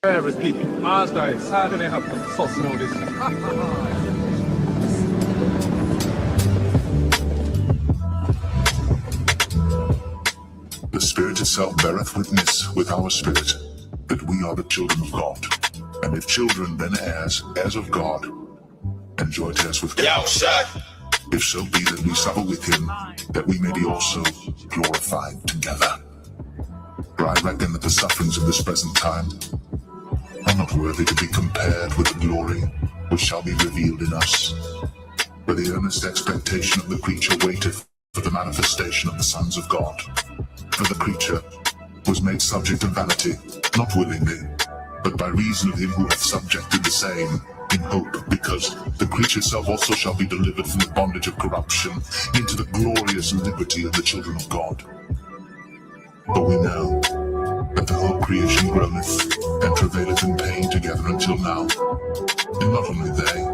Repeat. Mazda サードネハット、そう、スノーです。The Spirit itself beareth witness with our spirit that we are the children of God. And if children, then heirs, heirs of God, and joint heirs with God. If so be that we suffer with him, that we may be also glorified together. For I reckon that the sufferings of this present time are not worthy to be compared with the glory which shall be revealed in us. For the earnest expectation of the creature waiteth for the manifestation of the sons of God. For the creature was made subject to vanity, not willingly, but by reason of him who hath subjected the same, in hope, because the creature itself also shall be delivered from the bondage of corruption into the glorious liberty of the children of God. For we know that the whole creation groaneth and travaileth in pain together until now. And not only they,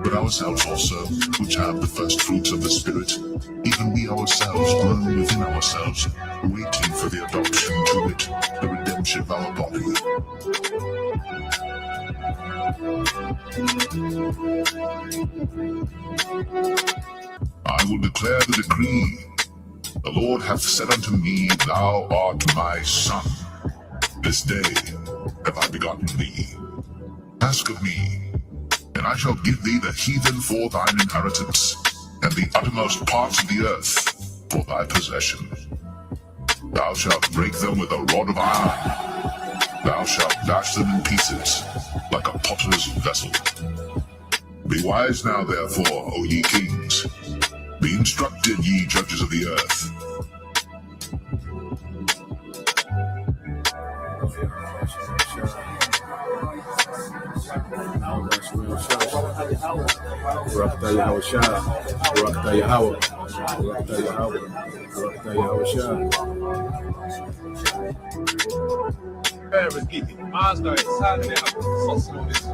but ourselves also, which have the first fruits of the Spirit, even we ourselves groan within ourselves, waiting for the adoption to wit, the redemption of our body. I will declare the decree. The Lord hath said unto me, Thou art my son. This day have I begotten thee. Ask of me, and I shall give thee the heathen for thine inheritance, and the uttermost parts of the earth for thy possession. Thou shalt break them with a rod of iron. Thou shalt dash them in pieces like a potter's vessel. Be wise now, therefore, O ye kings. Be instructed, ye judges of the earth. Repeat. Mazda サードネハット、そう、スノーです。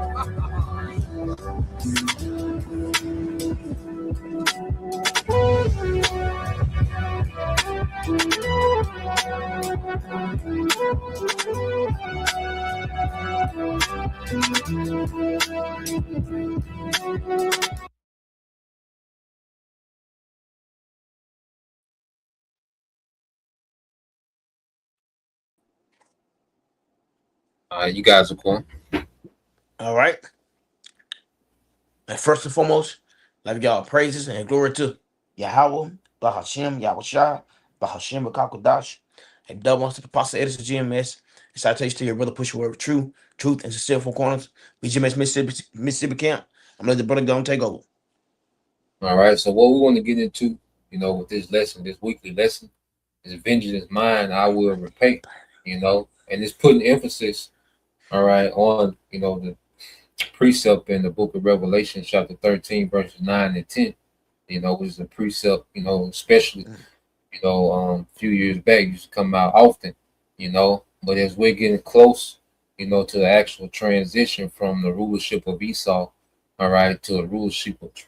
You guys are cool. All right. And first and foremost, let me give y'all praises and glory to Yahweh, Bahashem, Yahushua, Bahashem, Bakakodash, and double to the Apostle Edison GMS. And citation to your brother push word truth, and sincere four corners. BGMS Mississippi camp. I'm letting the brother go and take over. All right. So what we want to get into, with this lesson, this weekly lesson, is vengeance is mine, I will repay. And it's putting emphasis, all right, on the precept in the book of Revelation, chapter 13, verses 9 and 10, which is a precept, especially, a few years back, used to come out often, but as we're getting close, to the actual transition from the rulership of Esau, all right, to the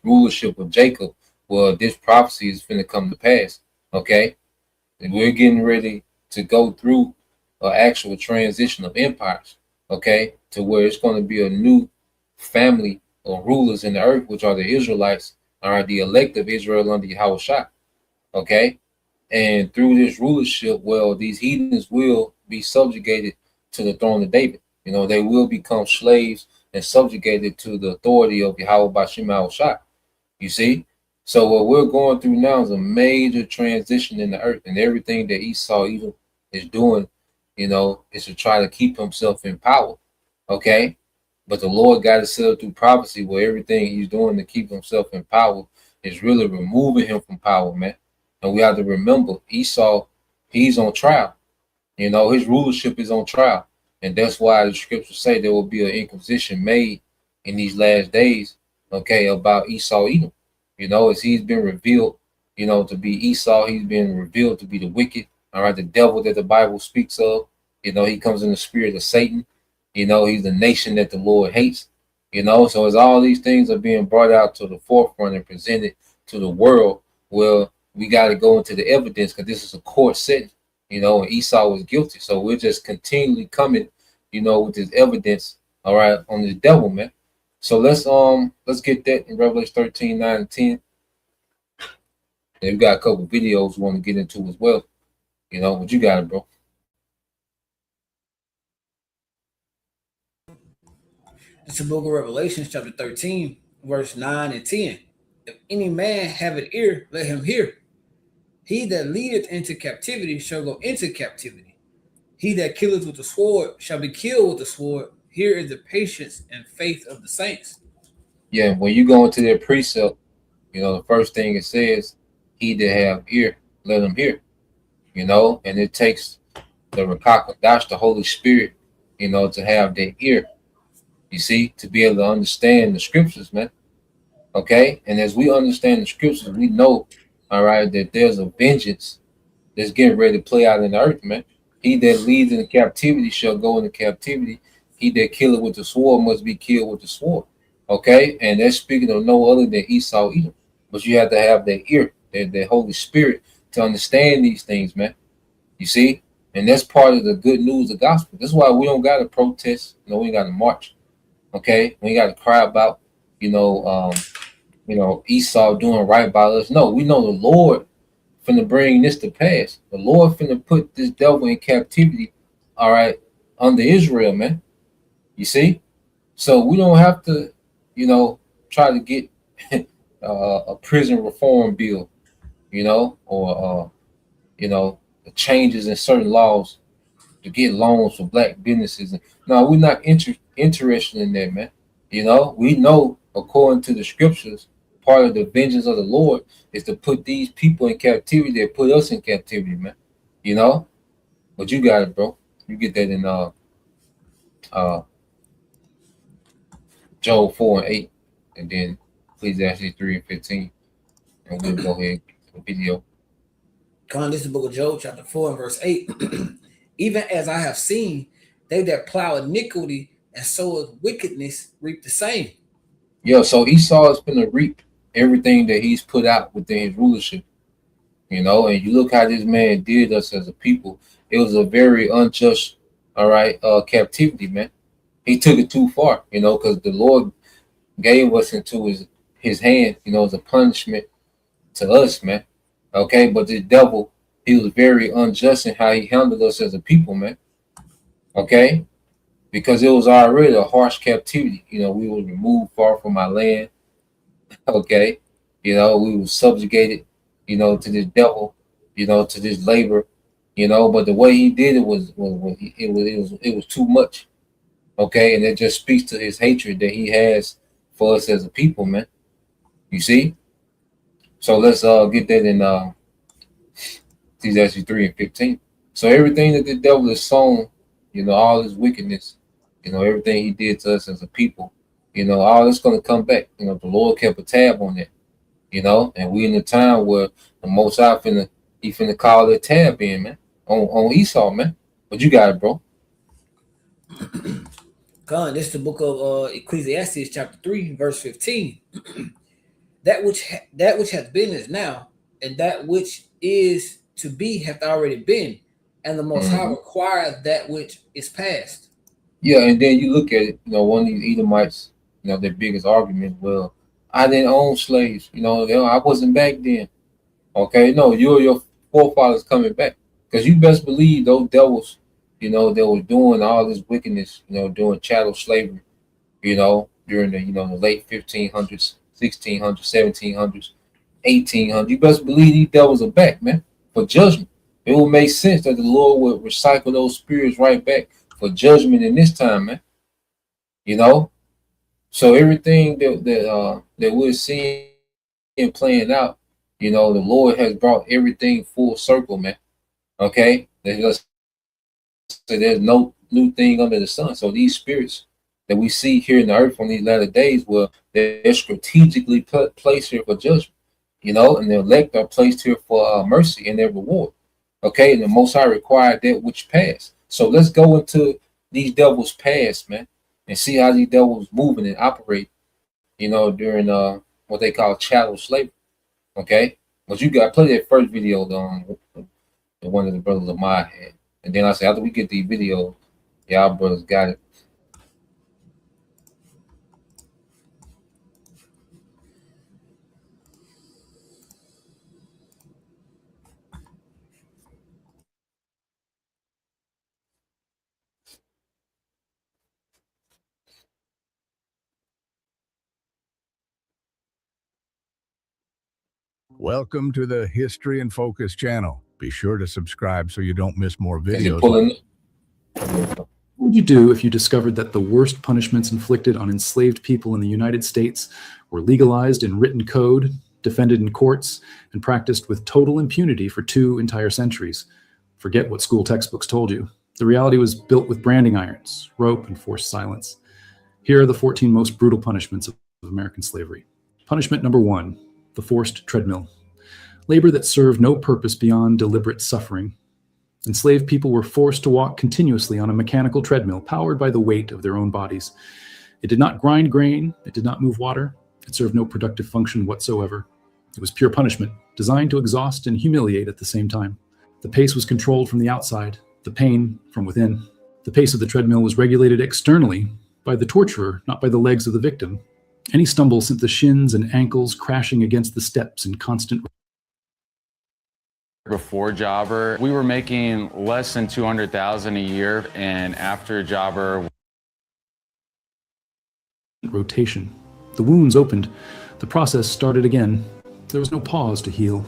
rulership of Jacob, well, this prophecy is going to come to pass, okay? And we're getting ready to go through an actual transition of empires, okay, to where it's going to be a new family of rulers in the earth, which are the Israelites, are the elect of Israel under Yahushua, okay? And through this rulership, well, these heathens will be subjugated to the throne of David. They will become slaves and subjugated to the authority of Yahweh Bashim Yahushua. You see? So what we're going through now is a major transition in the earth, and everything that Esau even is doing, is to try to keep himself in power, okay? But the Lord got it set up through prophecy where everything he's doing to keep himself in power is really removing him from power, man. And we have to remember, Esau, he's on trial. His rulership is on trial. And that's why the scriptures say there will be an inquisition made in these last days, okay, about Esau Edom. As he's been revealed, to be Esau, he's been revealed to be the wicked, all right, the devil that the Bible speaks of. He comes in the spirit of Satan. He's the nation that the Lord hates. So as all these things are being brought out to the forefront and presented to the world, well, we got to go into the evidence because this is a court setting, and Esau was guilty. So we're just continually coming, with this evidence, all right, on this devil, man. So let's get that in Revelation 13, 9 and 10. And we got a couple videos we want to get into as well. What you got, bro? It's the book of Revelation, chapter 13, verse 9 and 10. If any man have an ear, let him hear. He that leadeth into captivity shall go into captivity. He that killeth with the sword shall be killed with the sword. Here is the patience and faith of the saints. Yeah, when you go into their precept, the first thing it says, he that have ear, let him hear. And it takes the Rakakadash, the Holy Spirit, to have their ear, you see, to be able to understand the scriptures, man. Okay? And as we understand the scriptures, we know, all right, that there's a vengeance that's getting ready to play out in the earth, man. He that leads in captivity shall go into captivity. He that killeth with the sword must be killed with the sword. Okay? And that's speaking of no other than Esau Edom. But you have to have that ear, that Holy Spirit to understand these things, man. You see? And that's part of the good news of gospel. That's why we don't got to protest. We ain't got to march. Okay? We ain't got to cry about, Esau doing right by us. No, we know the Lord finna bring this to pass. The Lord finna put this devil in captivity, all right, under Israel, man. You see? So we don't have to, try to get a prison reform bill, or the changes in certain laws to get loans for black businesses. No, we're not interested in that, man. We know according to the scriptures, part of the vengeance of the Lord is to put these people in captivity that put us in captivity, man. But you got it, bro. You get that in Job 4 and 8, and then Ecclesiastes 3 and 15. And we'll go ahead to the video. Come, this is the book of Job, chapter 4 and verse 8. Even as I have seen, they that plow iniquity and sow wickedness reap the same. Yeah, so Esau is going to reap everything that he's put out within his rulership. And you look how this man did us as a people. It was a very unjust, all right, captivity, man. He took it too far, because the Lord gave us into his hand, as a punishment to us, man. Okay, but the devil, he was very unjust in how he handled us as a people, man. Okay, because it was already a harsh captivity. We were removed far from our land. Okay, we were subjugated, to this devil, to this labor, But the way he did it was too much. Okay, and it just speaks to his hatred that he has for us as a people, man. You see? So let's get that in Ecclesiastes 3 and 15. So everything that the devil has sown, all his wickedness, everything he did to us as a people, all that's gonna come back. The Lord kept a tab on that, and we in a time where the Most High finna call that tab in, man, on Esau, man. But you got it, bro. God, this is the book of Ecclesiastes, chapter 3, verse 15. that which hath been is now, and that which is to be hath already been, and the Most High requireth that which is past. Yeah, and then you look at it, one of these Edomites, their biggest argument, well, I didn't own slaves, I wasn't back then. Okay, no, you or your forefathers coming back. Because you best believe those devils, they were doing all this wickedness, doing chattel slavery, during the late 1500s, 1600s, 1700s, 1800s. You best believe these devils are back, man, for judgment. It would make sense that the Lord would recycle those spirits right back for judgment in this time, man. So everything that we're seeing and playing out, the Lord has brought everything full circle, man. Okay, there's no new thing under the sun. So these spirits that we see here in the earth on these latter days, well, they're strategically placed here for judgment, and the elect are placed here for mercy and their reward. Okay, and the Most High required that which passed. So let's go into these devils' past, man, and see how these devils moving and operate, during what they call chattel slavery. Okay, but you got to play that first video that one of the brothers of mine had, and then I said after we get these videos, Y'all brothers got it. Welcome to the History and Focus channel. Be sure to subscribe so you don't miss more Is it videos. pulling? What would you do if you discovered that the worst punishments inflicted on enslaved people in the United States were legalized in written code, defended in courts, and practiced with total impunity for 2 entire centuries? Forget what school textbooks told you. The reality was built with branding irons, rope, and forced silence. Here are the 14 most brutal punishments of American slavery. Punishment number 1, the forced treadmill. Labor that served no purpose beyond deliberate suffering. Enslaved people were forced to walk continuously on a mechanical treadmill powered by the weight of their own bodies. It did not grind grain, it did not move water, it served no productive function whatsoever. It was pure punishment, designed to exhaust and humiliate at the same time. The pace was controlled from the outside, the pain from within. The pace of the treadmill was regulated externally by the torturer, not by the legs of the victim. Any stumble sent the shins and ankles crashing against the steps in constant. Before Jobber, we were making less than $200,000 a year, and after Jobber, rotation. The wounds opened. The process started again. There was no pause to heal.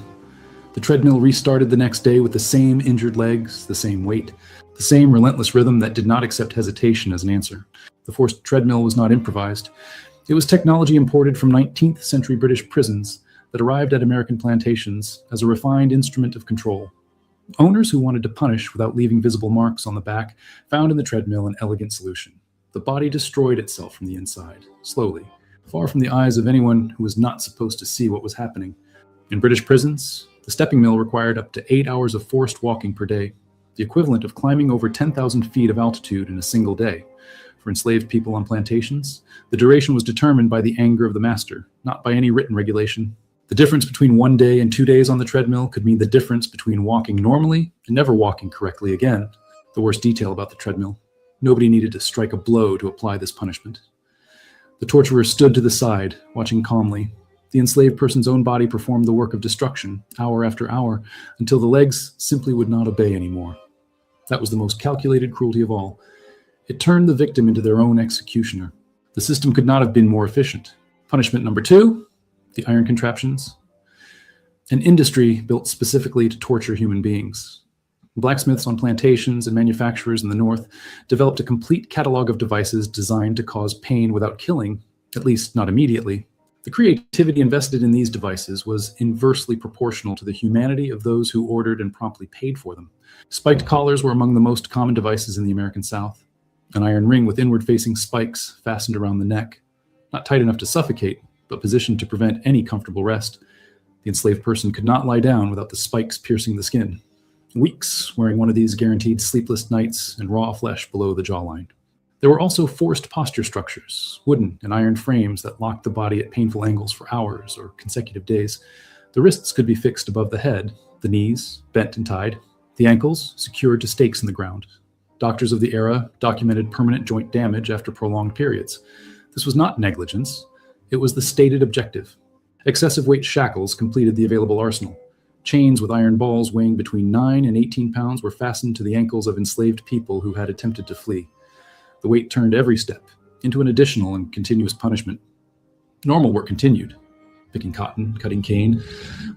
The treadmill restarted the next day with the same injured legs, the same weight, the same relentless rhythm that did not accept hesitation as an answer. The forced treadmill was not improvised. It was technology imported from 19th century British prisons that arrived at American plantations as a refined instrument of control. Owners who wanted to punish without leaving visible marks on the back found in the treadmill an elegant solution. The body destroyed itself from the inside, slowly, far from the eyes of anyone who was not supposed to see what was happening. In British prisons, the stepping mill required up to 8 hours of forced walking per day, the equivalent of climbing over 10,000 feet of altitude in a single day. For enslaved people on plantations, the duration was determined by the anger of the master, not by any written regulation. The difference between 1 day and 2 days on the treadmill could mean the difference between walking normally and never walking correctly again. The worst detail about the treadmill: nobody needed to strike a blow to apply this punishment. The torturer stood to the side, watching calmly. The enslaved person's own body performed the work of destruction, hour after hour, until the legs simply would not obey anymore. That was the most calculated cruelty of all. It turned the victim into their own executioner. The system could not have been more efficient. Punishment number 2, the iron contraptions. An industry built specifically to torture human beings. Blacksmiths on plantations and manufacturers in the North developed a complete catalog of devices designed to cause pain without killing, at least not immediately. The creativity invested in these devices was inversely proportional to the humanity of those who ordered and promptly paid for them. Spiked collars were among the most common devices in the American South. An iron ring with inward-facing spikes fastened around the neck, not tight enough to suffocate, but positioned to prevent any comfortable rest. The enslaved person could not lie down without the spikes piercing the skin. Weeks wearing one of these guaranteed sleepless nights and raw flesh below the jawline. There were also forced posture structures, wooden and iron frames that locked the body at painful angles for hours or consecutive days. The wrists could be fixed above the head, the knees bent and tied, the ankles secured to stakes in the ground. Doctors of the era documented permanent joint damage after prolonged periods. This was not negligence. It was the stated objective. Excessive weight shackles completed the available arsenal. Chains with iron balls weighing between 9 and 18 pounds were fastened to the ankles of enslaved people who had attempted to flee. The weight turned every step into an additional and continuous punishment. Normal work continued, picking cotton, cutting cane,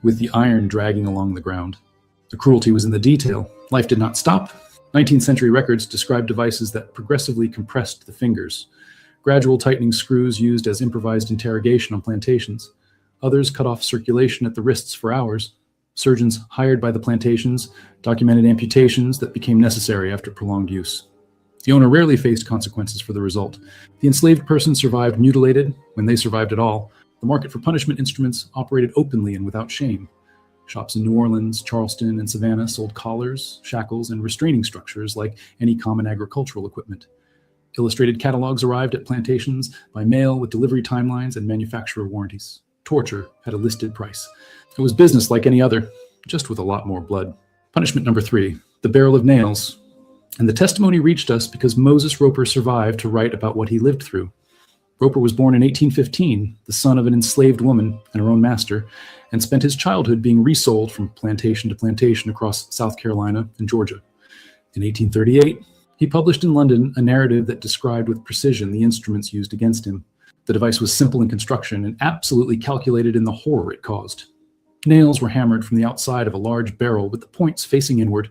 with the iron dragging along the ground. The cruelty was in the detail. Life did not stop. 19th century records describe devices that progressively compressed the fingers. Gradual tightening screws used as improvised interrogation on plantations. Others cut off circulation at the wrists for hours. Surgeons hired by the plantations documented amputations that became necessary after prolonged use. The owner rarely faced consequences for the result. The enslaved person survived mutilated, when they survived at all. The market for punishment instruments operated openly and without shame. Shops in New Orleans, Charleston, and Savannah sold collars, shackles, and restraining structures like any common agricultural equipment. Illustrated catalogs arrived at plantations by mail with delivery timelines and manufacturer warranties. Torture had a listed price. It was business like any other, just with a lot more blood. Punishment number 3, the barrel of nails. And the testimony reached us because Moses Roper survived to write about what he lived through. Roper was born in 1815, the son of an enslaved woman and her own master, and spent his childhood being resold from plantation to plantation across South Carolina and Georgia. In 1838, he published in London a narrative that described with precision the instruments used against him. The device was simple in construction and absolutely calculated in the horror it caused. Nails were hammered from the outside of a large barrel with the points facing inward.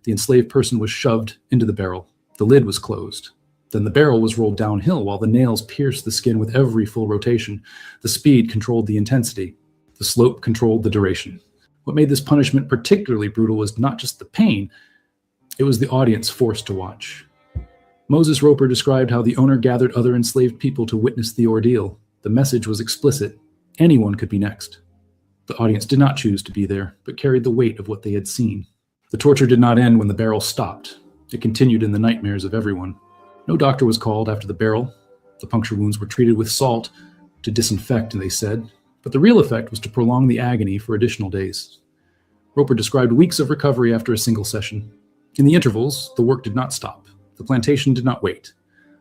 The enslaved person was shoved into the barrel. The lid was closed. Then the barrel was rolled downhill while the nails pierced the skin with every full rotation. The speed controlled the intensity. The slope controlled the duration. What made this punishment particularly brutal was not just the pain, it was the audience forced to watch. Moses Roper described how the owner gathered other enslaved people to witness the ordeal. The message was explicit. Anyone could be next. The audience did not choose to be there, but carried the weight of what they had seen. The torture did not end when the barrel stopped. It continued in the nightmares of everyone. No doctor was called after the barrel. The puncture wounds were treated with salt to disinfect, they said, but the real effect was to prolong the agony for additional days. Roper described weeks of recovery after a single session. In the intervals, the work did not stop. The plantation did not wait.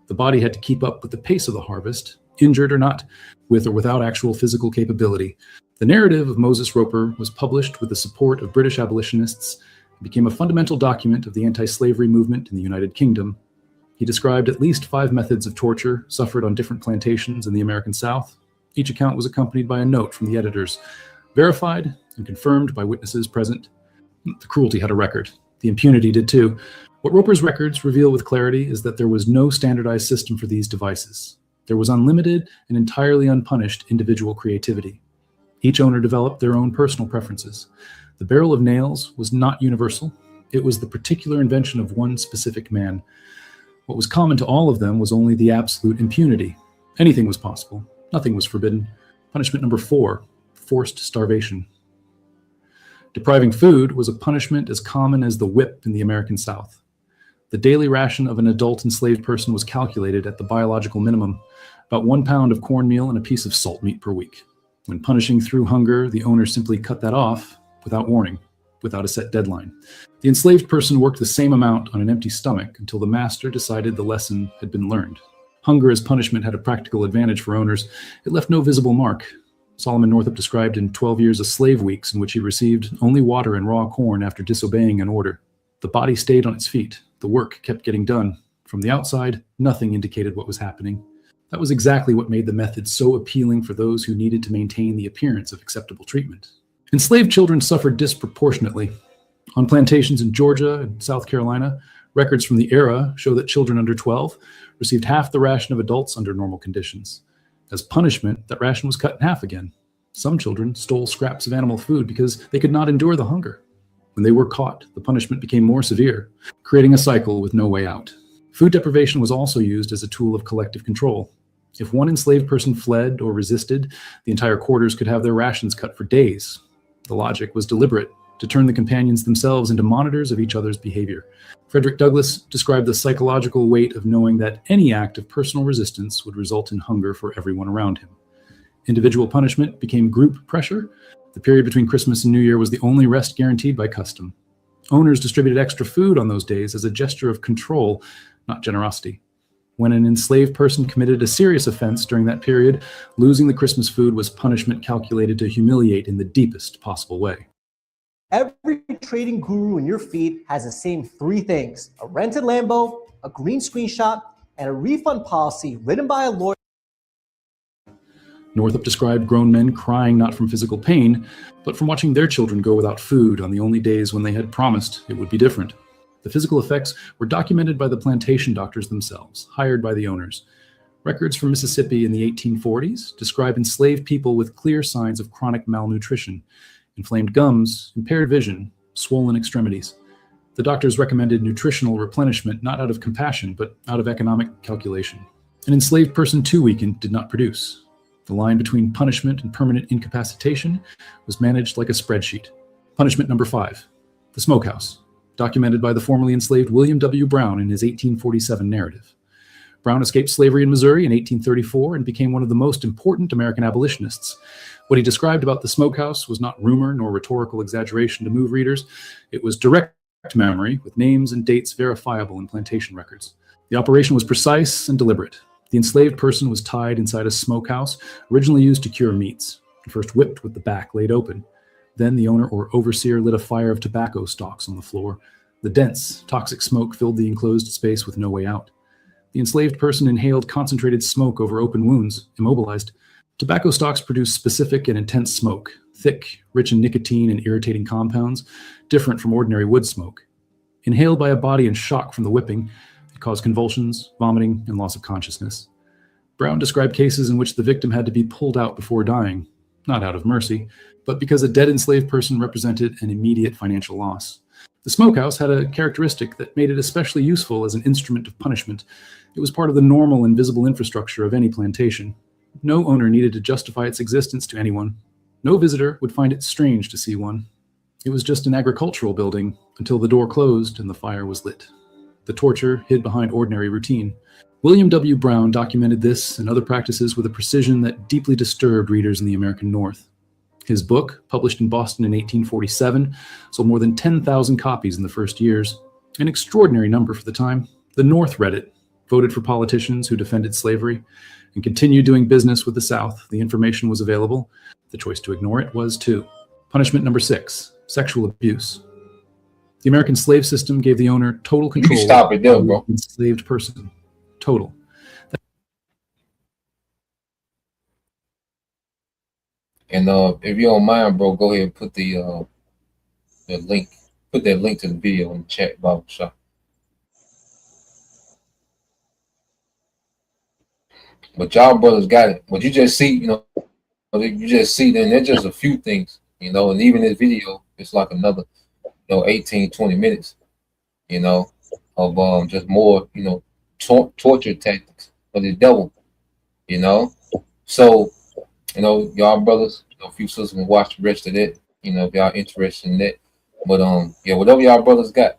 The body had to keep up with the pace of the harvest, injured or not, with or without actual physical capability. The narrative of Moses Roper was published with the support of British abolitionists and became a fundamental document of the anti-slavery movement in the United Kingdom. He described at least 5 methods of torture suffered on different plantations in the American South. Each account was accompanied by a note from the editors, verified and confirmed by witnesses present. The cruelty had a record. The impunity did too. What Roper's records reveal with clarity is that there was no standardized system for these devices. There was unlimited and entirely unpunished individual creativity. Each owner developed their own personal preferences. The barrel of nails was not universal. It was the particular invention of one specific man. What was common to all of them was only the absolute impunity. Anything was possible. Nothing was forbidden. Punishment number 4, forced starvation. Depriving food was a punishment as common as the whip in the American South. The daily ration of an adult enslaved person was calculated at the biological minimum, about 1 pound of cornmeal and a piece of salt meat per week. When punishing through hunger, the owner simply cut that off without warning, without a set deadline. The enslaved person worked the same amount on an empty stomach until the master decided the lesson had been learned. Hunger as punishment had a practical advantage for owners. It left no visible mark. Solomon Northup described in 12 Years of Slave Weeks in which he received only water and raw corn after disobeying an order. The body stayed on its feet. The work kept getting done. From the outside, nothing indicated what was happening. That was exactly what made the method so appealing for those who needed to maintain the appearance of acceptable treatment. Enslaved children suffered disproportionately. On plantations in Georgia and South Carolina, records from the era show that children under 12 received half the ration of adults under normal conditions. As punishment, that ration was cut in half again. Some children stole scraps of animal food because they could not endure the hunger. When they were caught, the punishment became more severe, creating a cycle with no way out. Food deprivation was also used as a tool of collective control. If one enslaved person fled or resisted, the entire quarters could have their rations cut for days. The logic was deliberate, to turn the companions themselves into monitors of each other's behavior. Frederick Douglass described the psychological weight of knowing that any act of personal resistance would result in hunger for everyone around him. Individual punishment became group pressure. The period between Christmas and New Year was the only rest guaranteed by custom. Owners distributed extra food on those days as a gesture of control, not generosity. When an enslaved person committed a serious offense during that period, losing the Christmas food was punishment calculated to humiliate in the deepest possible way. Every trading guru in your feed has the same 3 things: a rented Lambo, a green screenshot, and a refund policy written by a lawyer. Northup described grown men crying not from physical pain, but from watching their children go without food on the only days when they had promised it would be different. The physical effects were documented by the plantation doctors themselves, hired by the owners. Records from Mississippi in the 1840s describe enslaved people with clear signs of chronic malnutrition: inflamed gums, impaired vision, swollen extremities. The doctors recommended nutritional replenishment not out of compassion, but out of economic calculation. An enslaved person too weakened did not produce. The line between punishment and permanent incapacitation was managed like a spreadsheet. Punishment number 5, the smokehouse, documented by the formerly enslaved William W. Brown in his 1847 narrative. Brown escaped slavery in Missouri in 1834 and became one of the most important American abolitionists. What he described about the smokehouse was not rumor nor rhetorical exaggeration to move readers. It was direct memory with names and dates verifiable in plantation records. The operation was precise and deliberate. The enslaved person was tied inside a smokehouse, originally used to cure meats, first whipped with the back laid open. Then the owner or overseer lit a fire of tobacco stalks on the floor. The dense, toxic smoke filled the enclosed space with no way out. The enslaved person inhaled concentrated smoke over open wounds, immobilized. Tobacco stalks produce specific and intense smoke, thick, rich in nicotine and irritating compounds, different from ordinary wood smoke. Inhaled by a body in shock from the whipping, it caused convulsions, vomiting, and loss of consciousness. Brown described cases in which the victim had to be pulled out before dying, not out of mercy, but because a dead enslaved person represented an immediate financial loss. The smokehouse had a characteristic that made it especially useful as an instrument of punishment. It was part of the normal and visible infrastructure of any plantation. No owner needed to justify its existence to anyone. No visitor would find it strange to see one. It was just an agricultural building until the door closed and the fire was lit. The torture hid behind ordinary routine. William W. Brown documented this and other practices with a precision that deeply disturbed readers in the American North. His book, published in Boston in 1847, sold more than 10,000 copies in the first years, an extraordinary number for the time. The North read it, voted for politicians who defended slavery, and continued doing business with the South. The information was available. The choice to ignore it was too. Punishment number 6, sexual abuse. The American slave system gave the owner total control stop it there, bro. of the enslaved person. Total. And if you don't mind, bro, go ahead and put the link. Put that link to the video in the chat box. Shop. But y'all brothers got it. But you just see, you just see. Then there's just a few things, and even this video, it's like another, 18, 20 minutes, of just more, torture tactics of the devil, So, y'all brothers, a few sisters can watch the rest of that, if y'all interested in that. But yeah, whatever y'all brothers got.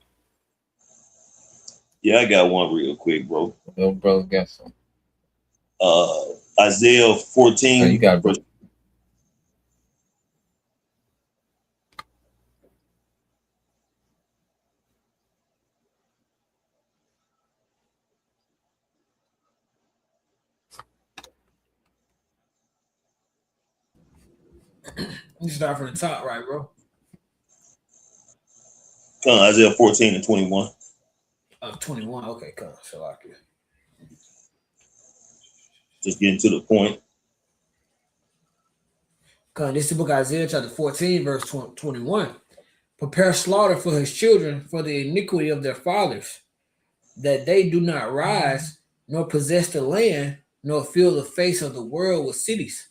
Yeah, I got one real quick, bro. Whatever brothers got some. Isaiah 14. Oh, you got it, bro. You start from the top, right, bro? Isaiah 14 and 21. 21. Okay, come. So I can Just getting to the point. This is the book of Isaiah, chapter 14, verse 21. Prepare slaughter for his children for the iniquity of their fathers, that they do not rise, nor possess the land, nor fill the face of the world with cities.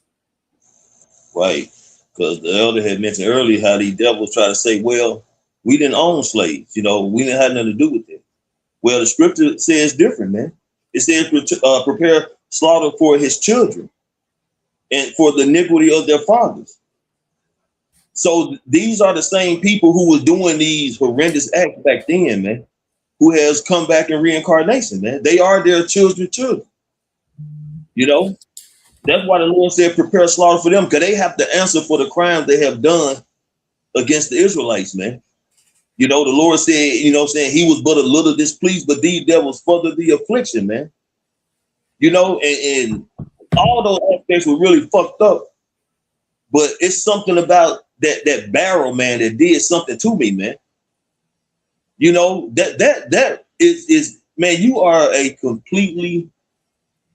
Right. Because the elder had mentioned earlier how these devils try to say, well, we didn't own slaves. We didn't have nothing to do with it. Well, the scripture says different, man. It says prepare slaughter for his children and for the iniquity of their fathers. So these are the same people who were doing these horrendous acts back then, man, who has come back in reincarnation, man. They are their children. That's why the Lord said prepare slaughter for them, because they have to answer for the crimes they have done against the Israelites, man. The Lord said, he was but a little displeased, but these devils further the affliction, man. And all those aspects were really fucked up. But it's something about that barrel, man, that did something to me, man. That is, man, you are a completely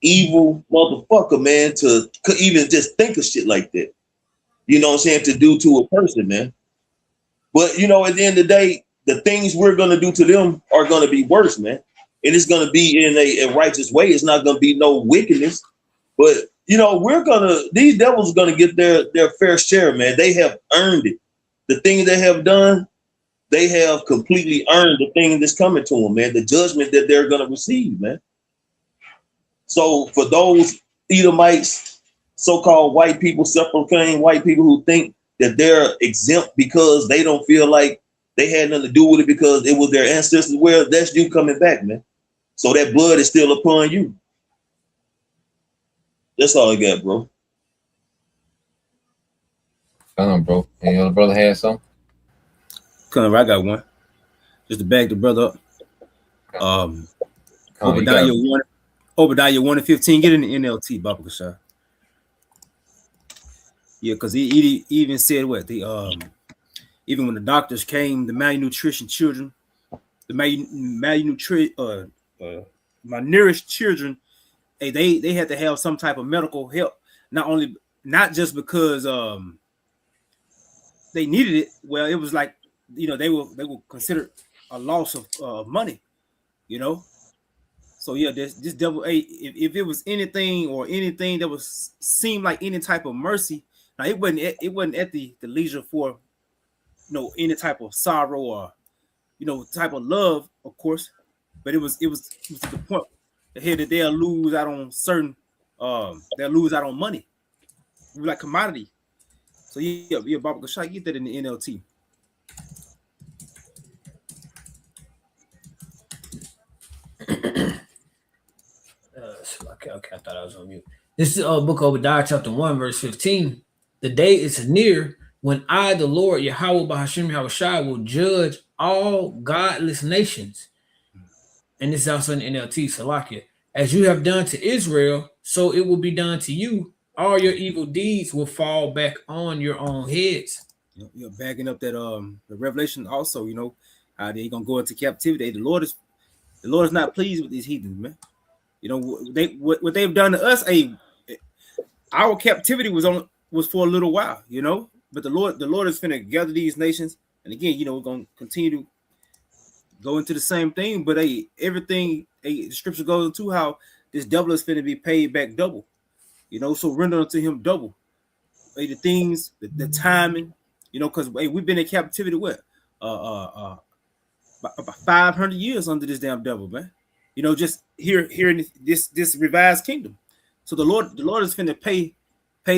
evil motherfucker, man, to even just think of shit like that. To do to a person, man. But, at the end of the day, the things we're going to do to them are going to be worse, man. And it's going to be in a righteous way. It's not going to be no wickedness. But, these devils are going to get their fair share, man. They have earned it. The things they have done, they have completely earned the thing that's coming to them, man. The judgment that they're going to receive, man. So for those Edomites, so-called white people, self-proclaimed white people who think that they're exempt because they don't feel like they had nothing to do with it because it was their ancestors, well, that's you coming back, man. So that blood is still upon you. That's all I got, bro. Come on, bro. Any other brother had something? I got one. just to back the brother up. Obadiah 1 and 15. Get in the NLT, Baba Kashar. Yeah, because he even said what the even when the doctors came, the malnutrition children, the malnourished children, hey, they had to have some type of medical help. Not just because they needed it. Well, it was like, they were considered a loss of money, So yeah, this devil. Hey, if it was anything that was seemed like any type of mercy, now it wasn't at the leisure for any type of sorrow or type of love, of course, but it was to the point that they'll lose out on money, like commodity. So yeah, Baba Gashai, get that in the NLT. Okay, I thought I was on mute. This is book of Obadiah, chapter 1, verse 15. The day is near when I, the Lord, Yahweh Bahashim Yahushua, will judge all godless nations. And this is also in NLT, Salakia. As you have done to Israel, so it will be done to you. All your evil deeds will fall back on your own heads. You're backing up that the Revelation also, how they're gonna go into captivity. The Lord is not pleased with these heathens, man. What they've done to us. Our captivity was for a little while, but the Lord is finna gather these nations, and again, we're gonna continue to go into the same thing. But everything the scripture goes into how this devil is finna be paid back double, so render unto him double. The things, the timing, because we've been in captivity about 500 years under this damn devil, man. Just here in this revised kingdom. So the Lord is finna pay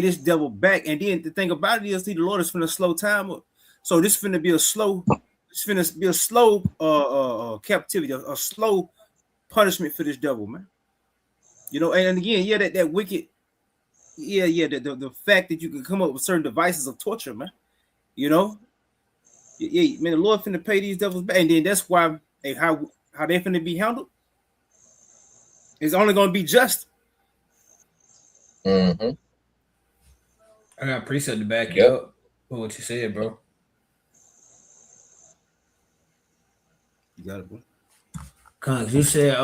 this devil back. And then the thing about it is, the Lord is finna slow time up. So this finna be a slow captivity, a slow punishment for this devil, man. And again, that wicked, the fact that you can come up with certain devices of torture, man. Man, the Lord finna pay these devils back, and then that's why how they finna be handled. It's only gonna be just. Mm-hmm. I got a precept to back you up for what you said, bro. You got it, bro. Cause you said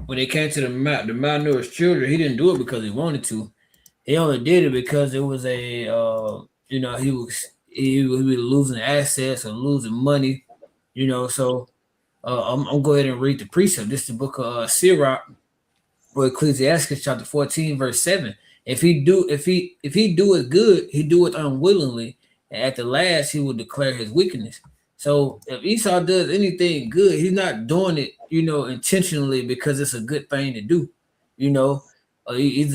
when they came to the malnourished children, he didn't do it because he wanted to. He only did it because it was a he was losing assets or losing money, So I'm gonna go ahead and read the precept. This is the book of Sirach, or Ecclesiastes chapter 14, verse 7. If he do it good, he do it unwillingly, and at the last he will declare his wickedness. So if Esau does anything good, he's not doing it, intentionally because it's a good thing to do. Either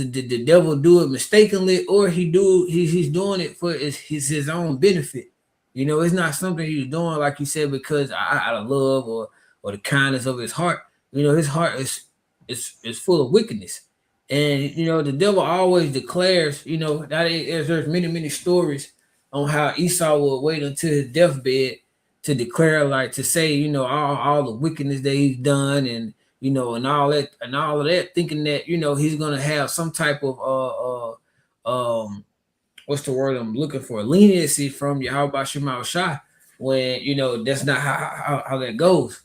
the devil do it mistakenly, or he's doing it for his own benefit. It's not something he's doing, like you said, because out of love or the kindness of his heart. His heart is full of wickedness. And the devil always declares, that there's many stories on how Esau will wait until his deathbed to declare, like to say, all the wickedness that he's done, and and all of that, thinking that he's gonna have some type of what's the word I'm looking for? Leniency from Yahweh Shema Shai, when that's not how that goes.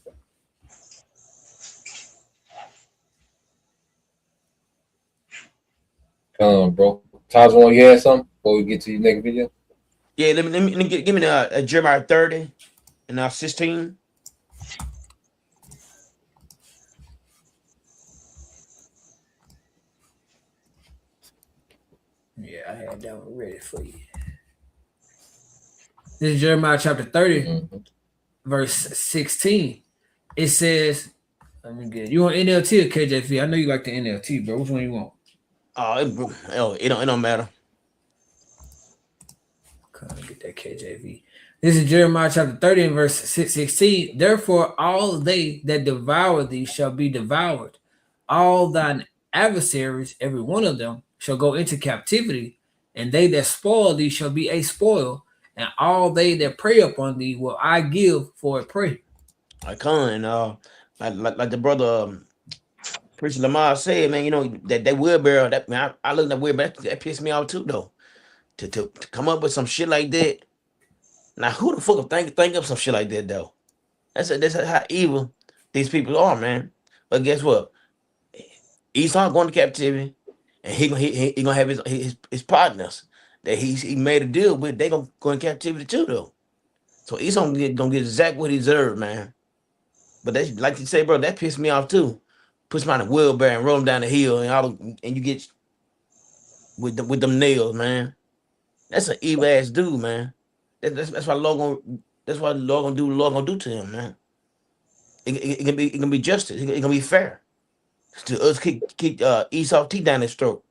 Bro. Taj, want you add something before we get to your next video? Yeah, let me give me the Jeremiah 30 and 16. Yeah, I had that one ready for you. This is Jeremiah chapter 30, verse 16. It says, let me get it. You want NLT or KJV? I know you like the NLT, bro. Which one you want? It don't matter. Let me get that KJV. This is Jeremiah chapter 30 and verse 16. Therefore, all they that devour thee shall be devoured. All thine adversaries, every one of them, shall go into captivity, and they that spoil thee shall be a spoil, and all they that prey upon thee will I give for a prey. I can like the brother Preacher Lamar said, man, you know, that wheelbarrow, that man, I look at that wheelbarrow, that pissed me off too though. To come up with some shit like that. Now who the fuck would think up some shit like that though? That's how evil these people are, man. But guess what? Esau going to captivity, and he gonna have his partners that he made a deal with. They gonna go in captivity too though. So Esau gonna get exactly what he deserved, man. But that's like you say, bro. That pissed me off too. Push him on a wheelbarrow and roll him down the hill, and you get with them nails, man. That's an evil ass dude, man. That's why Lord gonna that's why Lord gonna do to him, man. It can be justice. It can be fair to us keep Esau teeth down his throat.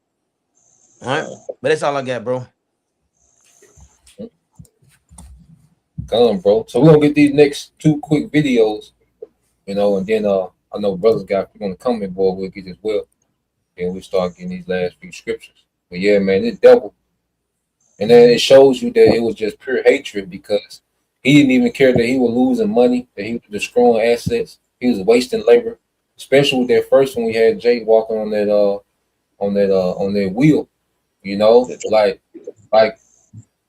All right, but that's all I got, bro. Come, bro. So we're gonna get these next two quick videos, you know, and then I know brothers got on the comment board we'll get as well. And we start getting these last few scriptures. But yeah, man, this devil. And then it shows you that it was just pure hatred because he didn't even care that he was losing money, that he was destroying assets, he was wasting labor. Especially with that first one we had Jake walking on that wheel, you know, like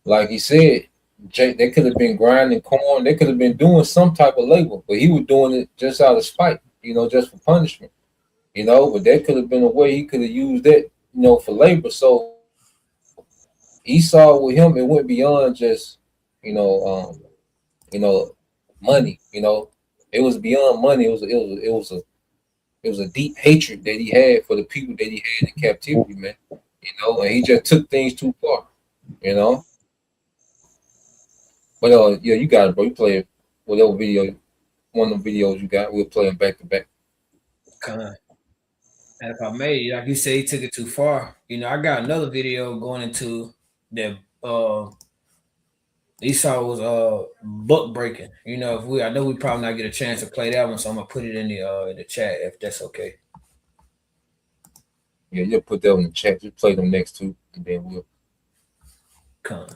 like he said, Jake, they could have been grinding corn, they could have been doing some type of labor, but he was doing it just out of spite, you know, just for punishment, you know. But that could have been a way he could have used that, you know, for labor. So Esau with him, it went beyond just, you know, money. You know, it was beyond money. It was a deep hatred that he had for the people that he had in captivity, man. You know, and he just took things too far. You know, but yeah, you got it, bro. You play it, whatever video, one of the videos you got, we'll play them back to back. And if I may, like you say, he took it too far. You know, I got another video going into that. Esau was book breaking. You know, I know we probably not get a chance to play that one, so I'm gonna put it in the chat if that's okay. Yeah, you'll put that in the chat. Just play them next two, and then we'll come.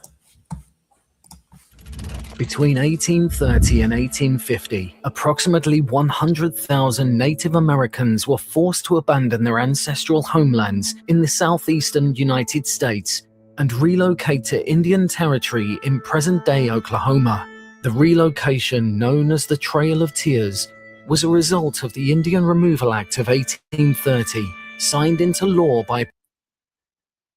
Between 1830 and 1850, approximately 100,000 Native Americans were forced to abandon their ancestral homelands in the southeastern United States and relocate to Indian Territory in present-day Oklahoma. The relocation, known as the Trail of Tears, was a result of the Indian Removal Act of 1830, signed into law by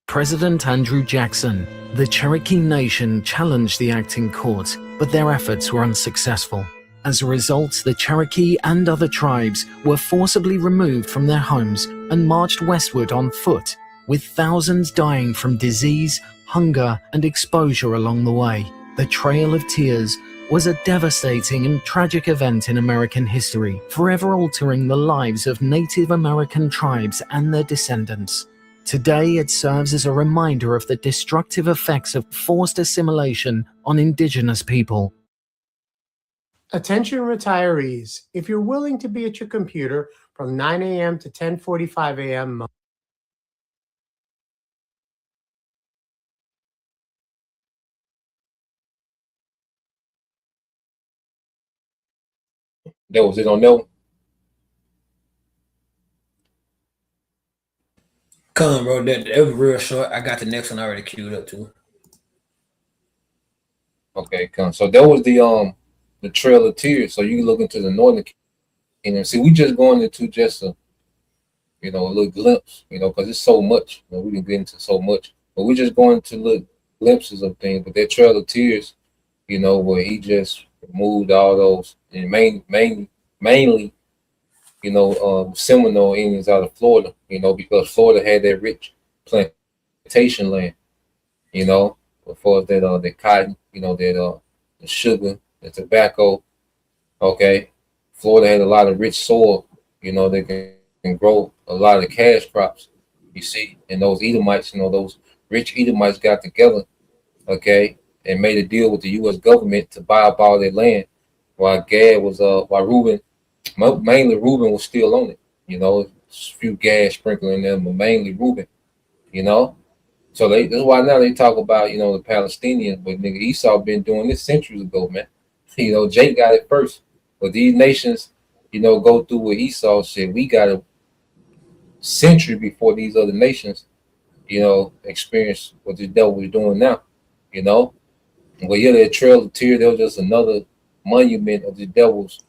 President Andrew Jackson. The Cherokee Nation challenged the act in court, but their efforts were unsuccessful. As a result, the Cherokee and other tribes were forcibly removed from their homes and marched westward on foot, with thousands dying from disease, hunger, and exposure along the way. The Trail of Tears was a devastating and tragic event in American history, forever altering the lives of Native American tribes and their descendants. Today, it serves as a reminder of the destructive effects of forced assimilation on indigenous people. Attention retirees, if you're willing to be at your computer from 9 a.m. to 10:45 a.m. That was it on that one. Come, bro. That was real short. I got the next one already queued up too. Okay, come. So that was the Trail of Tears. So you can look into the northern kingdom. See, we just going into just a little glimpse, because it's so much. We can get into so much, but we're just going to look glimpses of things. But that Trail of Tears, where he just removed all those, and mainly, Seminole Indians out of Florida, because Florida had that rich plantation land, before that the cotton, that the sugar, the tobacco. Okay, Florida had a lot of rich soil, that can grow a lot of cash crops. You see, and those Edomites, those rich Edomites got together, okay, and made a deal with the U.S. government to buy up all their land, while while Reuben, mainly Reuben was still on it. A few Gad sprinkling them, but mainly Reuben. So that's why now they talk about the Palestinians, but nigga Esau been doing this centuries ago, man. Jake got it first. But these nations, go through what Esau said. We got a century before these other nations, experience what the devil is doing now. Well, yeah, that trail of tears, that was just another monument of the devil's,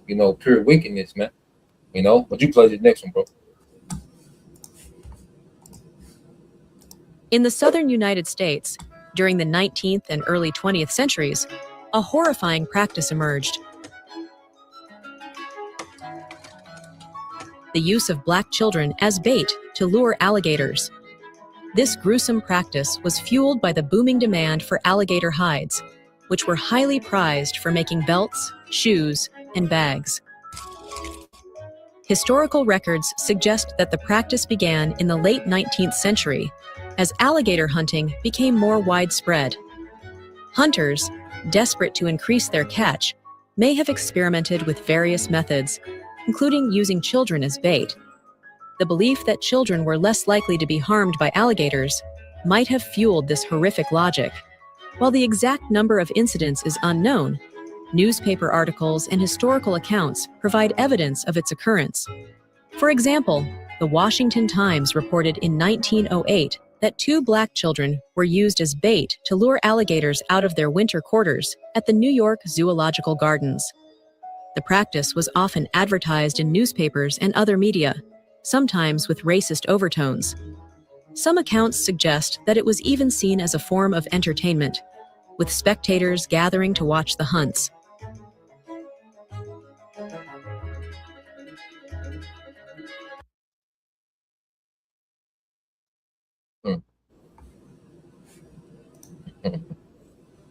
pure wickedness, man. But you play the next one, bro. In the southern United States, during the 19th and early 20th centuries, a horrifying practice emerged. The use of black children as bait to lure alligators. This gruesome practice was fueled by the booming demand for alligator hides, which were highly prized for making belts, shoes, and bags. Historical records suggest that the practice began in the late 19th century as alligator hunting became more widespread. Hunters, desperate to increase their catch, may have experimented with various methods, including using children as bait. The belief that children were less likely to be harmed by alligators might have fueled this horrific logic. While the exact number of incidents is unknown, newspaper articles and historical accounts provide evidence of its occurrence. For example, the Washington Times reported in 1908 that 2 black children were used as bait to lure alligators out of their winter quarters at the New York Zoological Gardens. The practice was often advertised in newspapers and other media, sometimes with racist overtones. Some accounts suggest that it was even seen as a form of entertainment, with spectators gathering to watch the hunts.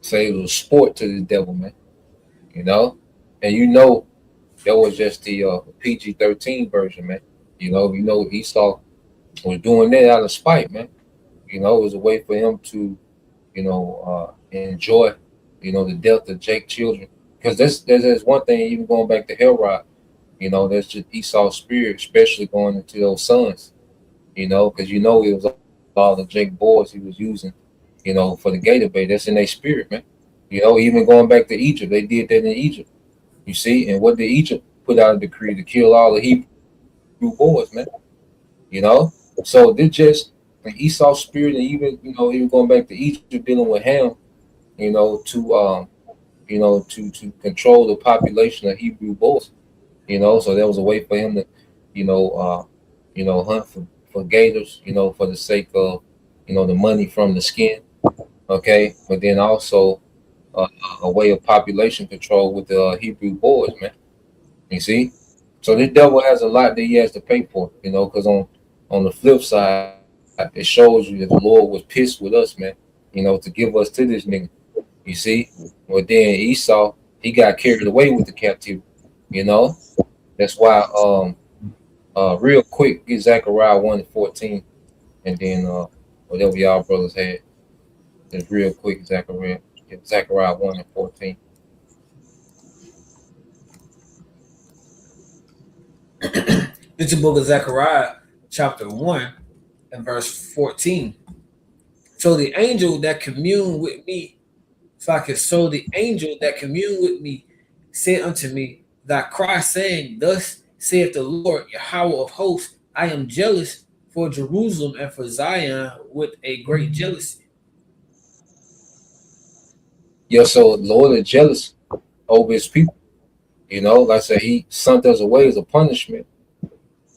Say it was sport to the devil, man. And that was just the PG-13 version, man. Esau was doing that out of spite, man. It was a way for him to, enjoy, the death of Jake's children. Because there's one thing, even going back to Herod, that's just Esau's spirit, especially going into those sons, because it was all the Jake boys he was using, for the gator bait. That's in their spirit, man. Even going back to Egypt, they did that in Egypt. You see, and what did Egypt put out a decree to kill all the Hebrew boys, man? So this just Esau's spirit, and even going back to Egypt, dealing with Ham, to control the population of Hebrew boys. So that was a way for him to, hunt for gators, for the sake of, the money from the skin. Okay, but then also a way of population control with the Hebrew boys, man. You see, so this devil has a lot that he has to pay for, because on the flip side, it shows you that the Lord was pissed with us, man. To give us to this nigga. You see, but then Esau, he got carried away with the captivity. That's why real quick, get Zechariah 1:14, and then whatever y'all brothers had. Just real quick, Zechariah 1:14. It's the book of Zechariah, chapter 1, and verse 14. So the angel that communed with me, so the angel that communed with me said unto me, Thy cry saying, Thus saith the Lord, Yahweh of hosts, I am jealous for Jerusalem and for Zion with a great jealousy. So the Lord is jealous over his people. Like I said, he sent us away as a punishment.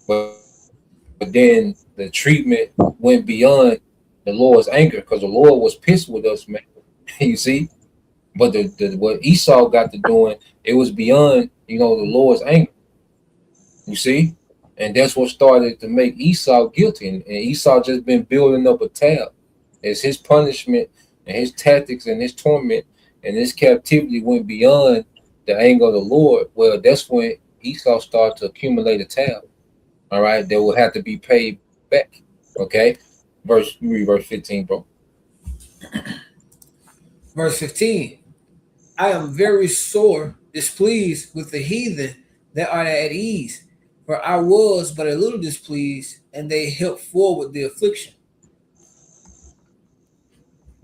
But then the treatment went beyond the Lord's anger, because the Lord was pissed with us, man. You see? But what Esau got to doing, it was beyond, the Lord's anger. You see? And that's what started to make Esau guilty. And Esau just been building up a tab. As his punishment and his tactics and his torment and his captivity went beyond the anger of the Lord. Well, that's when Esau started to accumulate a tab. All right, that will have to be paid back. Okay, you read verse 15, bro. Verse 15. I am very sore displeased with the heathen that are at ease, for I was but a little displeased, and they helped forward the affliction.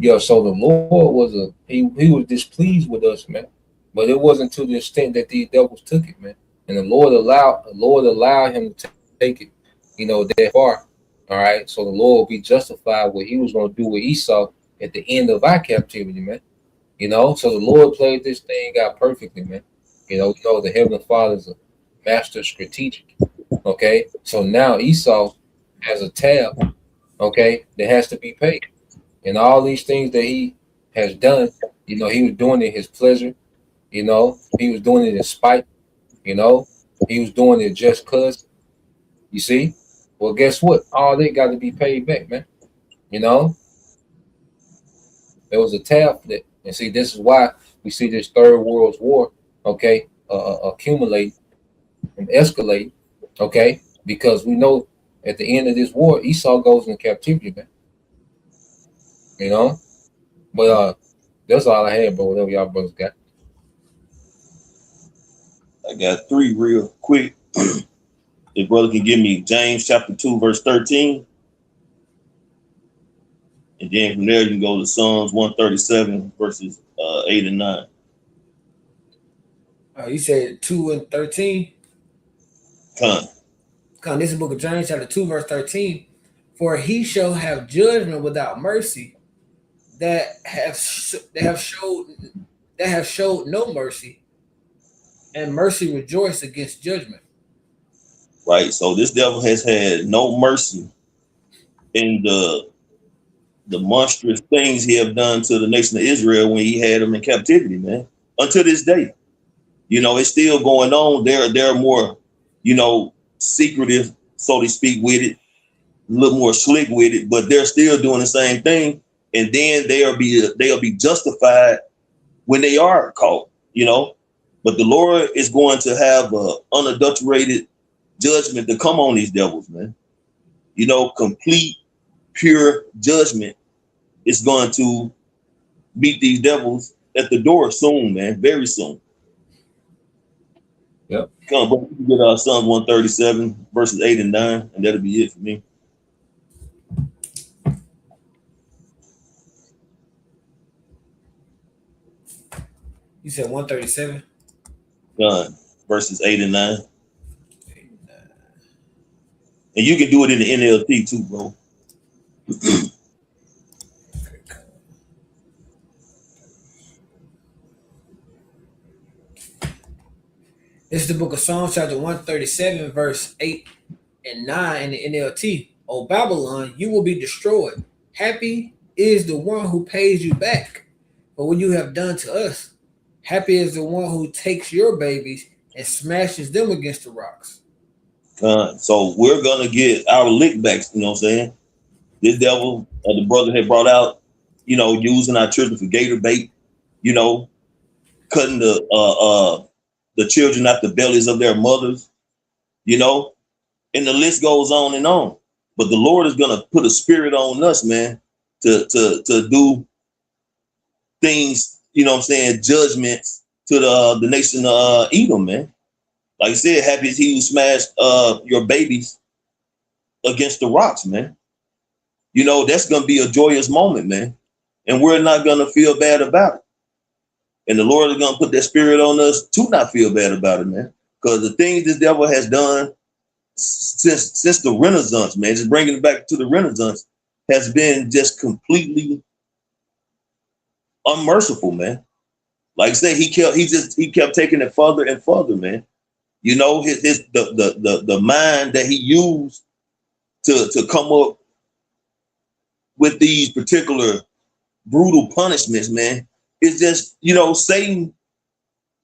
So the Lord was he was displeased with us, man. But it wasn't to the extent that these devils took it, man. And the Lord allowed him to take it, you know, that far. All right. So the Lord will be justified what he was going to do with Esau at the end of our captivity, man. You know, so the Lord played this thing out perfectly, man. You know, the Heavenly Father is a master strategic. Okay. So now Esau has a tab, okay, that has to be paid. And all these things that he has done, you know, he was doing it his pleasure, you know, he was doing it in spite, you know, he was doing it just cause, you see. Well, guess what? All they got to be paid back, man. You know, there was a tab for that. And see, this is why we see this third world war, okay, accumulate and escalate, okay, because we know at the end of this war, Esau goes in captivity, man. You know, but that's all I had, bro. Whatever y'all brothers got. I got 3 real quick. If brother can give me James chapter 2, verse 13. And then from there you can go to Psalms 137, verses 8 and 9. You said 2 and 13? Come. This is the book of James, chapter 2, verse 13. For he shall have judgment without mercy that have showed no mercy, and mercy rejoice against judgment. Right. So this devil has had no mercy in the monstrous things he have done to the nation of Israel when he had them in captivity, man. Until this day. You know, it's still going on. They're more, you know, secretive, so to speak, with it, a little more slick with it, but they're still doing the same thing. And then they'll be justified when they are caught, you know. But the Lord is going to have a unadulterated judgment to come on these devils, man. You know, complete, pure judgment is going to meet these devils at the door soon, man. Very soon. Yep. Come on, bro. You can get Psalms 137, verses 8 and 9, and that'll be it for me. You said 137? Done. Verses 8 and 9. And you can do it in the NLT too, bro. This is the book of Psalms, chapter 137, verse 8 and 9 in the NLT. O Babylon, you will be destroyed. Happy is the one who pays you back for what you have done to us. Happy is the one who takes your babies and smashes them against the rocks. So we're going to get our lick backs, you know what I'm saying? This devil, the brother had brought out, you know, using our children for gator bait, you know, cutting the children out the bellies of their mothers, you know, and the list goes on and on. But the Lord is going to put a spirit on us, man, to do things, you know what I'm saying, judgments to the nation of Edom, man. Like I said, happy is he who smashed your babies against the rocks, man. You know, that's going to be a joyous moment, man. And we're not going to feel bad about it. And the Lord is going to put that spirit on us to not feel bad about it, man. Because the things this devil has done since the Renaissance, man, just bringing it back to the Renaissance, has been just completely unmerciful, man. Like I say, he kept taking it further and further, man. You know, the mind that he used to come up with these particular brutal punishments, man, is just, you know, Satan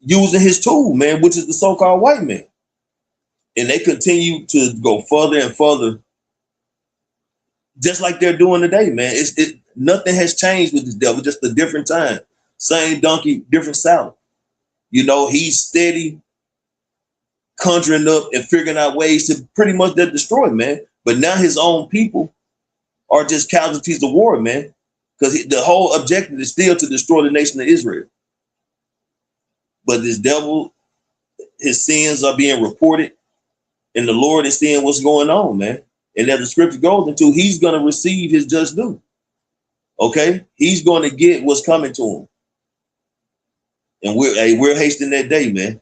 using his tool, man, which is the so-called white man. And they continue to go further and further, just like they're doing today, man. Nothing has changed with this devil, just a different time. Same donkey, different salad. You know, he's steady conjuring up and figuring out ways to pretty much destroy, man. But now his own people are just casualties of war, man. Because the whole objective is still to destroy the nation of Israel. But this devil, his sins are being reported, and the Lord is seeing what's going on, man. And as the scripture goes into, he's going to receive his just due. Okay? He's going to get what's coming to him. And we're hastening that day, man.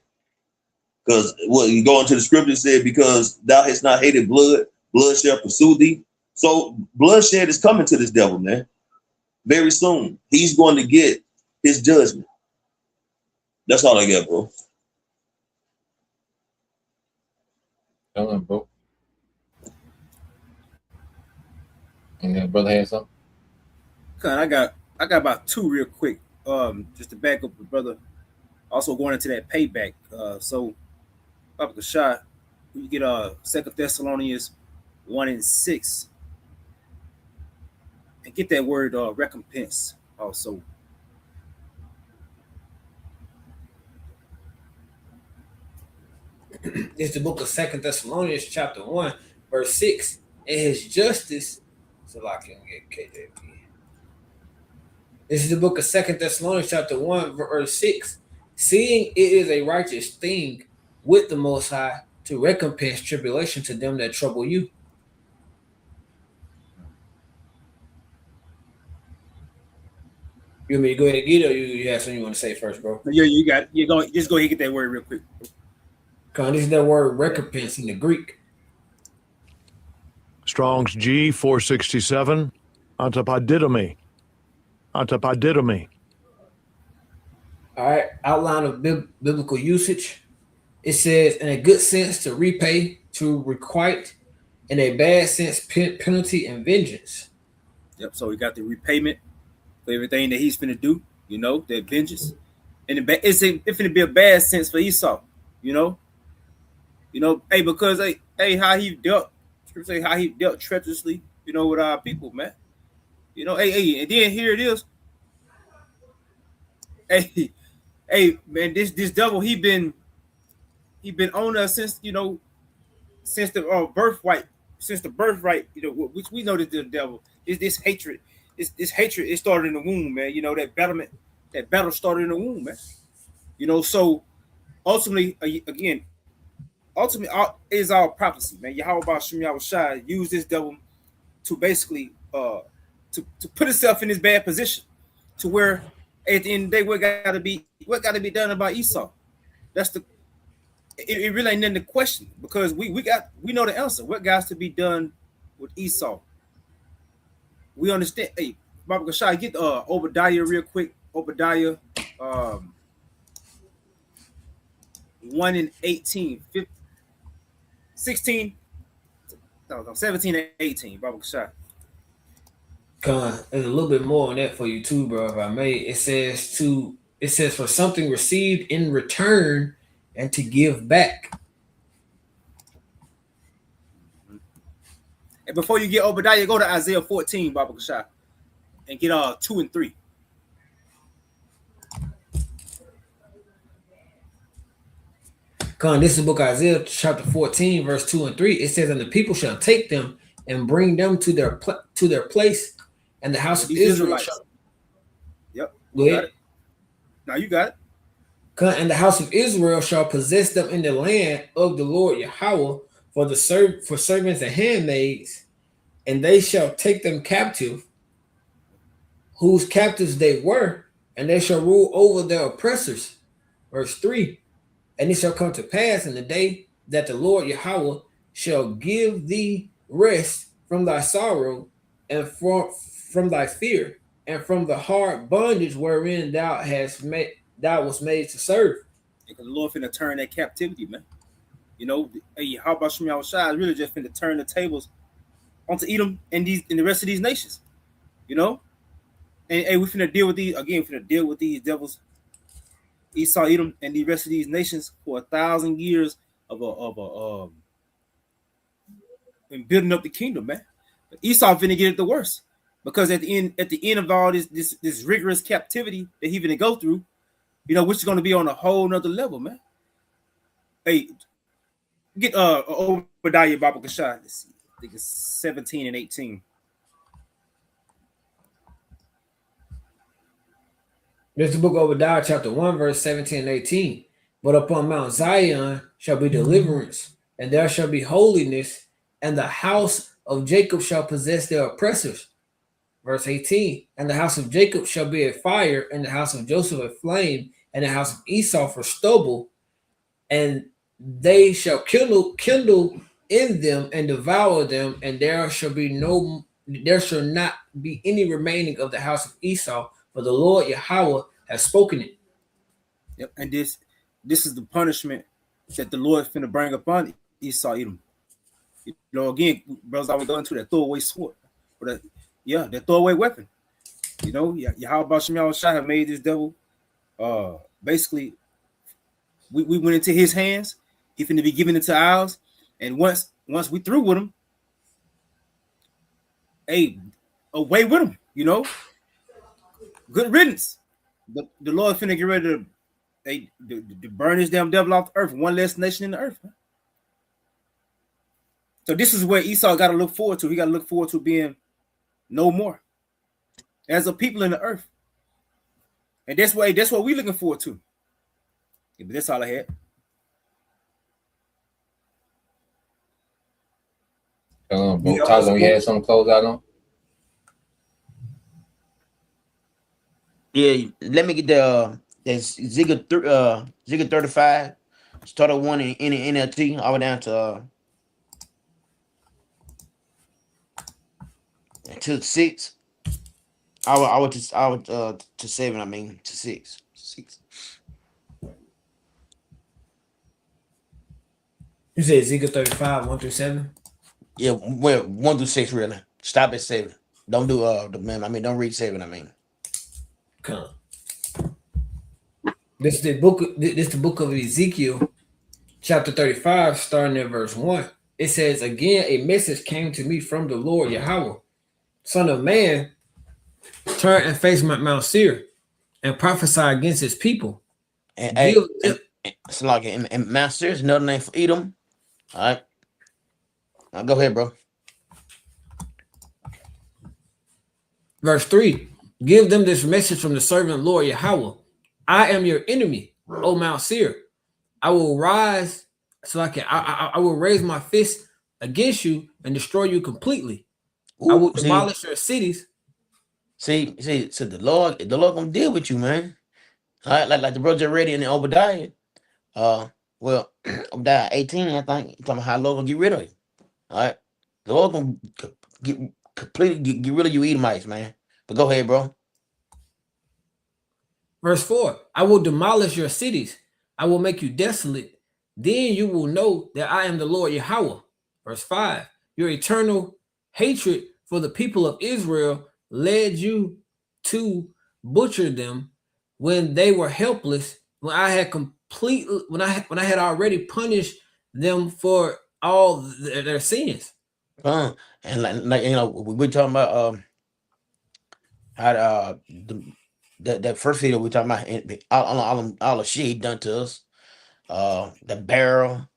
Because what you go into the scripture said, because thou hast not hated blood, blood shall pursue thee. So bloodshed is coming to this devil, man. Very soon. He's going to get his judgment. That's all I got, bro. Come on, bro. And then brother had something? I got about two real quick. Just to back up the brother. Also going into that payback. So Papa Kashai, we get 2 Thessalonians 1:6. And get that word recompense also. It's the book of 2 Thessalonians, chapter 1, verse 6. And his justice, so I can get KJV. This is the book of 2 Thessalonians, chapter 1, verse 6. Seeing it is a righteous thing with the Most High to recompense tribulation to them that trouble you. You want me to go ahead and get it, or you have something you want to say first, bro? Yeah, you got it. You go. Just go ahead and get that word real quick. Because this is that word recompense in the Greek. Strong's G 467. Antipodidomi. Antipodidomi. All right, outline of biblical usage. It says, in a good sense, to repay, to requite; in a bad sense, penalty and vengeance. Yep. So we got the repayment for everything that he's finna do. You know, that vengeance, and it's finna be a bad sense for Esau. You know, hey, because hey, how he dealt treacherously. You know, with our people, man. You know, hey, and then here it is. Hey, man, this devil, he been on us since the birthright, which we know that the devil is this hatred. This hatred, it started in the womb, man. You know, that battle started in the womb, man. You know, so ultimately is our prophecy, man. Yahweh Shem Yahushua used this devil to basically to put himself in this bad position to where at the end of the day what got to be done about Esau. That's it really ain't nothing to question, because we know the answer. What got to be done with Esau? We understand. Hey, Baba Kashai, get Obadiah real quick. Obadiah 1:18, 16, 17 and 18. Baba Kashai. There's a little bit more on that for you too, bro. If I may, it says for something received in return and to give back. And before you get Obadiah, go to Isaiah 14, Baba Kashai, and get 2 and 3. This is the book of Isaiah chapter 14, verse 2 and 3. It says, and the people shall take them and bring them to their place, and the house of Israel shall... Yep. Go ahead. Now you got it. And the house of Israel shall possess them in the land of the Lord Yahweh for servants and handmaids, and they shall take them captive, whose captives they were, and they shall rule over their oppressors. Verse 3. And it shall come to pass in the day that the Lord Yahweh shall give thee rest from thy sorrow and from thy fear and from the hard bondage wherein thou was made to serve. Because the Lord finna turn that captivity, man. You know, how about Shem Yahushua is really just finna turn the tables onto Edom and the rest of these nations. You know, and we finna deal with these again. Finna deal with these devils, Esau, Edom, and the rest of these nations for 1,000 years of building up the kingdom, man. But Esau finna get it the worst, because at the end of all this rigorous captivity that he finna go through, you know, which is gonna be on a whole nother level, man. Hey, get Obadiah Baba Kashai. Let's see, I think it's 17 and 18. This is the book of Obadiah, chapter 1, verse 17 and 18. But upon Mount Zion shall be deliverance, and there shall be holiness, and the house of Jacob shall possess their oppressors. Verse 18. And the house of Jacob shall be a fire, and the house of Joseph a flame, and the house of Esau for stubble, and they shall kindle in them and devour them, and there shall not be any remaining of the house of Esau, for the Lord Yahweh has spoken it. Yep. And this is the punishment that the Lord is finna bring upon Esau Edom. You know, again, brothers always go into that throwaway sword, but that throwaway weapon. You know, Yahweh Bashem Yahushua have made this devil. Basically, we went into his hands. He finna be given into ours, and once we through with him, hey, away with him. You know, good riddance. The Lord finna get ready to burn this damn devil off the earth. One less nation in the earth. Man. So this is where Esau got to look forward to. He got to look forward to being no more as a people in the earth, and that's what we looking forward to. Yeah, but that's all I had. Bro, Tazo, you had something to close out on? Yeah, let me get the Zigga 35. Started one in the NLT, all the way down to 6. I would to 7. I mean to 6. 6. You said Ezekiel 35, 1 through 7? Yeah, well, 1 through 6 really. Stop at 7. Don't do don't read 7, I mean. Come. This is the book of Ezekiel, chapter 35, starting at verse 1. It says, again, a message came to me from the Lord Yahweh. Son of man, turn and face Mount Seir and prophesy against his people. It's like and Mount Seir is another name for Edom. All right. Now go ahead, bro. Verse 3. Give them this message from the servant Lord Yahweh. I am your enemy, O Mount Seir. I will rise so I will raise my fist against you and destroy you completely. I will demolish your cities. See, so the Lord gonna deal with you, man. All right, like the brother already in the Obadiah. Well, Obadiah 18, I think, talking about how the Lord gonna get rid of you. All right, the Lord gonna completely get rid of you Edomites, man. But go ahead, bro. Verse 4. I will demolish your cities. I will make you desolate. Then you will know that I am the Lord Yahweh. Verse 5. Your eternal hatred for the people of Israel led you to butcher them when they were helpless, when I had already punished them for all their sins. And like you know, we're talking about how that first video we talking about all the shit he done to us. The barrel,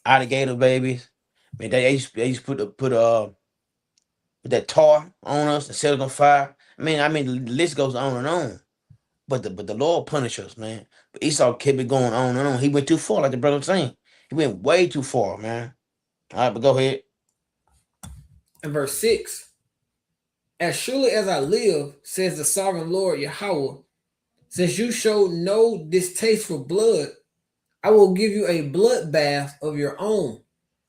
alligator babies. I mean, they used to put that tar on us and set it on fire. I mean, the list goes on and on. But the Lord punish us, man. But Esau kept it going on and on. He went too far, like the brother was saying. He went way too far, man. All right, but go ahead. And verse 6. As surely as I live, says the sovereign Lord Yahweh, since you show no distaste for blood, I will give you a bloodbath of your own.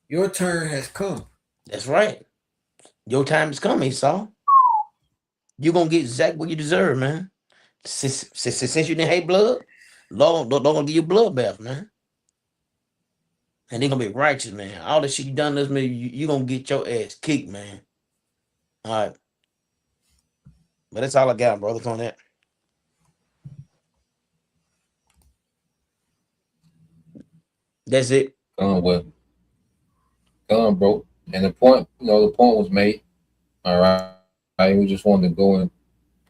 Your turn has come. That's right. Your time has come, Esau. You're going to get exactly what you deserve, man. Since you didn't hate blood, Lord going to give you a bloodbath, man. And they're going to be righteous, man. All the shit you done to us, man, you're going to get your ass kicked, man. All right. But that's all I got, brother, on that. That's it. Well. Bro. And the point was made. All right. We just wanted to go into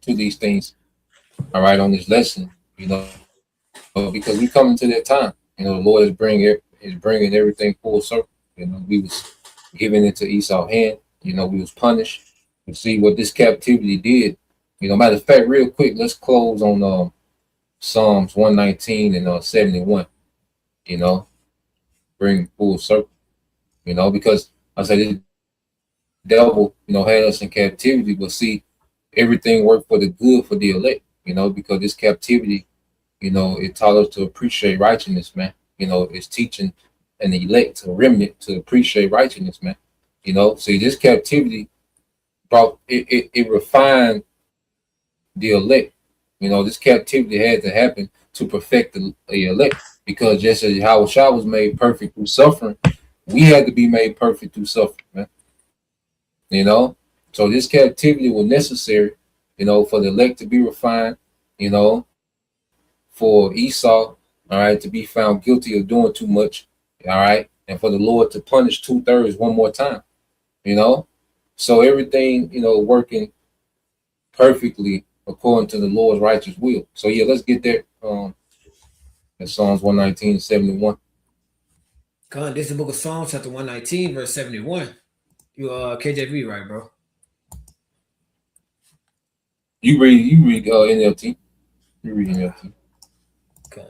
these things, all right, on this lesson, because we come into that time. The Lord is bringing everything full circle. We was given into Esau's hand. We was punished. You see what this captivity did. Matter of fact, real quick, let's close on Psalms 119 and 71. Bring full circle. Because I said the devil, had us in captivity, but see, everything worked for the good for the elect, because this captivity, you know, it taught us to appreciate righteousness, man. You know, it's teaching an elect, a remnant, to appreciate righteousness, man. You know, see, this captivity brought it refined the elect. You know, this captivity had to happen to perfect the elect, because just as Yahweh was made perfect through suffering, we had to be made perfect through suffering, man. You know, so this captivity was necessary, you know, for the elect to be refined, you know, for Esau, all right, to be found guilty of doing too much, all right, and for the Lord to punish 2/3 one more time, you know. So everything, you know, working perfectly according to the Lord's righteous will. So yeah, let's get there. In Psalms 119:71. God, this is the book of Psalms, chapter 119, verse 71. You KJV, right, bro? You read NLT. You read NLT. Okay.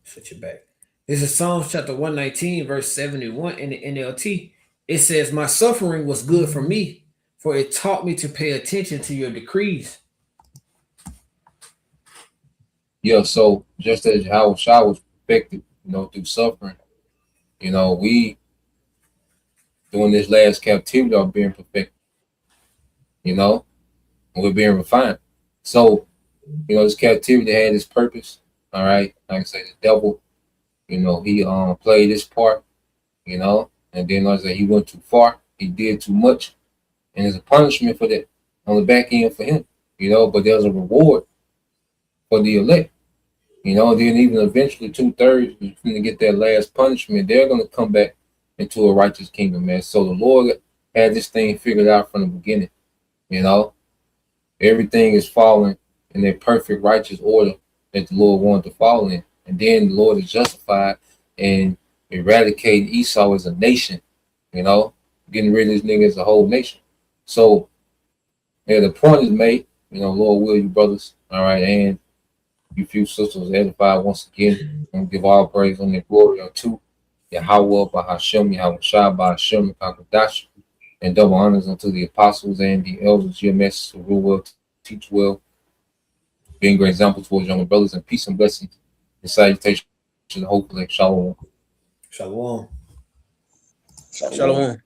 Switch it back. This is Psalms chapter 119, verse 71 in the NLT. It says, "My suffering was good for me, for it taught me to pay attention to your decrees." Yeah, so just as Yahweh was perfected, you know, through suffering, you know, we during this last captivity are being perfected, you know, and we're being refined. So, you know, this captivity had its purpose. All right. Like I say, the devil, you know, he played his part, you know, and then like I said, he went too far, he did too much, and there's a punishment for that on the back end for him, you know, but there's a reward for the elect. You know, then even eventually 2/3 is going to get that last punishment. They're going to come back into a righteous kingdom, man. So the Lord had this thing figured out from the beginning. You know, everything is falling in their perfect righteous order that the Lord wanted to fall in. And then the Lord is justified and eradicating Esau as a nation, you know, getting rid of this nigga as a whole nation. So, yeah, the point is made, you know, Lord will you brothers, all right, and you few sisters edified once again, and give all praise and glory unto Yahweh, Bahashem, Yahweh Shai, Bahashem, Kakadash, and double honors unto the apostles and the elders, your message who rule well, teach well, being great examples towards younger brothers, and peace and blessings and salutation to the hopefully. Shalom. Shalom. Shalom.